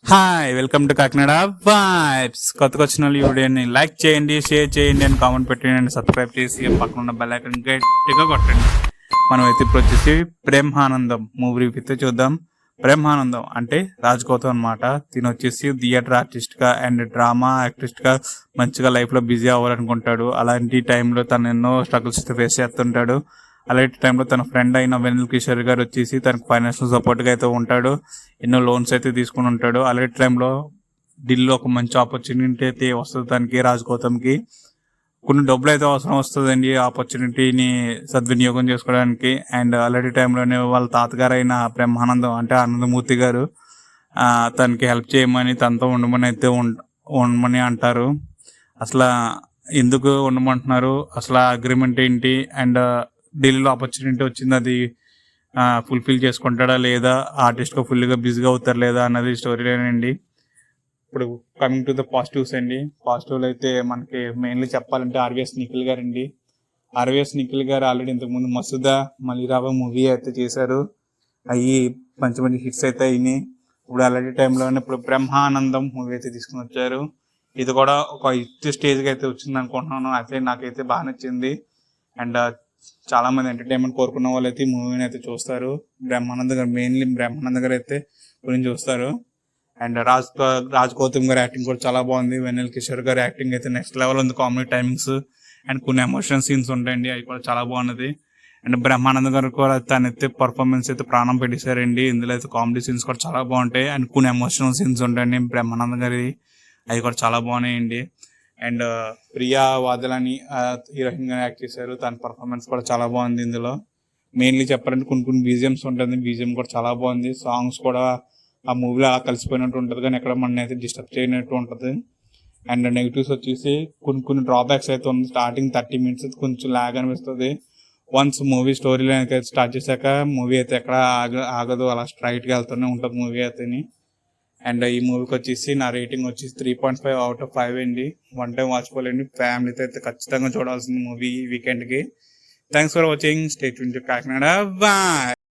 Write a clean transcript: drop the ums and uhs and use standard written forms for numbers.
Hi, welcome to Kakinada vibes. కొత్తగా వచ్చిన వాళ్ళు ఈ వీడియోని లైక్ చేయండి, షేర్ చేయండి అని కామెంట్ పెట్టండి, సబ్స్క్రైబ్ చేసి పక్కన ఉన్న బెల్ ఐకాన్ గట్టిగా కొట్టండి. మనం అయితే ఇప్పుడు వచ్చేసి బ్రహ్మానందం మూవీ రివ్యూ అయితే చూద్దాం. బ్రహ్మానందం అంటే రాజ్ గౌతమ్ అనమాట. తిను వచ్చేసి థియేటర్ ఆర్టిస్ట్ గా అండ్ డ్రామా ఆర్టిస్ట్ గా మంచిగా లైఫ్ లో బిజీ అవ్వాలనుకుంటాడు. అలాంటి టైంలో తను ఎన్నో స్ట్రగుల్స్ ఫేస్ చేస్తుంటాడు. అలాంటి టైంలో తన ఫ్రెండ్ అయిన వెన్నెల కిషోర్ గారు వచ్చేసి తనకు ఫైనాన్షియల్ సపోర్ట్ గా అయితే ఉంటాడు. ఎన్నో లోన్స్ అయితే తీసుకుని ఉంటాడు. అలాంటి టైంలో ఢిల్లీలో ఒక మంచి ఆపర్చునిటీ అయితే వస్తుంది తనకి, రాజ్ గౌతమ్కి. కొన్ని డబ్బులు అయితే అవసరం వస్తుందండి ఆపర్చునిటీని సద్వినియోగం చేసుకోవడానికి. అండ్ అలాంటి టైంలోనే వాళ్ళ తాతగారు అయిన బ్రహ్మానందం అంటే ఆనందమూర్తి గారు తనకి హెల్ప్ చేయమని, తనతో ఉండమని అయితే ఉండమని అంటారు. అసలు ఎందుకు ఉండమంటున్నారు, అసలు అగ్రిమెంట్ ఏంటి, అండ్ ఢిల్లీలో ఆపర్చునిటీ వచ్చింది, అది ఫుల్ఫిల్ చేసుకుంటాడా లేదా, ఆర్టిస్ట్గా ఫుల్గా బిజీగా అవుతారు లేదా అన్నది స్టోరీలేనండి. ఇప్పుడు కమింగ్ టు ద పాజిటివ్స్ అండి. పాజిటివ్లు అయితే మనకి మెయిన్లీ చెప్పాలంటే ఆర్విఎస్ నిఖిల్ గారు అండి. ఆర్విఎస్ నిఖిల్ గారు ఆల్రెడీ ఇంతకుముందు మసూదా మలిరాబా మూవీ అయితే చేశారు. అవి మంచి మంచి హిట్స్ అయితే అయినాయి. ఇప్పుడు అలాంటి టైంలోనే ఇప్పుడు బ్రహ్మానందం మూవీ అయితే తీసుకుని వచ్చారు. ఇది కూడా ఒక హిట్ స్టేజ్కి అయితే వచ్చింది అనుకుంటున్నాను. అయితే నాకైతే బాగా నచ్చింది. అండ్ చాలా మంది ఎంటర్టైన్మెంట్ కోరుకున్న వాళ్ళు అయితే ఈ మూవీని అయితే చూస్తారు. బ్రహ్మానంద గారు మెయిన్లీ బ్రహ్మానంద గారు అయితే గురించి చూస్తారు. అండ్ రాజ్ గౌతమ్ గారి యాక్టింగ్ కూడా చాలా బాగుంది. వెన్నెల కిషోర్ గారి యాక్టింగ్ అయితే నెక్స్ట్ లెవెల్ ఉంది. కామెడీ టైమింగ్స్ అండ్ కొన్ని ఎమోషనల్ సీన్స్ ఉంటాయండి, అవి కూడా చాలా బాగున్నది. అండ్ బ్రహ్మానంద గారు కూడా తనైతే పర్ఫార్మెన్స్ అయితే ప్రాణం పెట్టేశారండి. ఇందులో అయితే కామెడీ సీన్స్ కూడా చాలా బాగుంటాయి. అండ్ కొన్ని ఎమోషనల్ సీన్స్ ఉంటాయండి బ్రహ్మానంద గారి, అవి కూడా చాలా బాగున్నాయండి. అండ్ ప్రియా వాదలని హీరోయిన్ గా యాక్ట్ చేశారు. తన పర్ఫార్మెన్స్ కూడా చాలా బాగుంది. ఇందులో మెయిన్లీ చెప్పాలంటే కొన్ని బీజిఎమ్స్ ఉంటుంది. బీజిఎం కూడా చాలా బాగుంది. సాంగ్స్ కూడా ఆ మూవీలో అలా కలిసిపోయినట్టు ఉంటుంది, కానీ ఎక్కడ మన అయితే డిస్టర్బ్ చేయనట్టు ఉంటుంది. అండ్ నెగిటివ్స్ వచ్చేసి కొన్ని డ్రాబ్యాక్స్ అయితే ఉంది. స్టార్టింగ్ 30 minutes కొంచెం లాగ్ అనిపిస్తుంది. వన్స్ మూవీ స్టోరీ లైన్ అయితే స్టార్ట్ చేశాక మూవీ అయితే ఎక్కడ ఆగదు, అలా స్ట్రైట్గా వెళ్తూనే ఉంటుంది మూవీ అయితే. అండ్ ఈ మూవీకి వచ్చేసి నా రేటింగ్ వచ్చేసి 3.5/5 అండి. వన్ టైం వాచ్కోలేండి, ఫ్యామిలీతో అయితే ఖచ్చితంగా చూడాల్సిన మూవీ వీకెండ్కి. Thanks for watching. Stay tuned to Kakinada. Bye.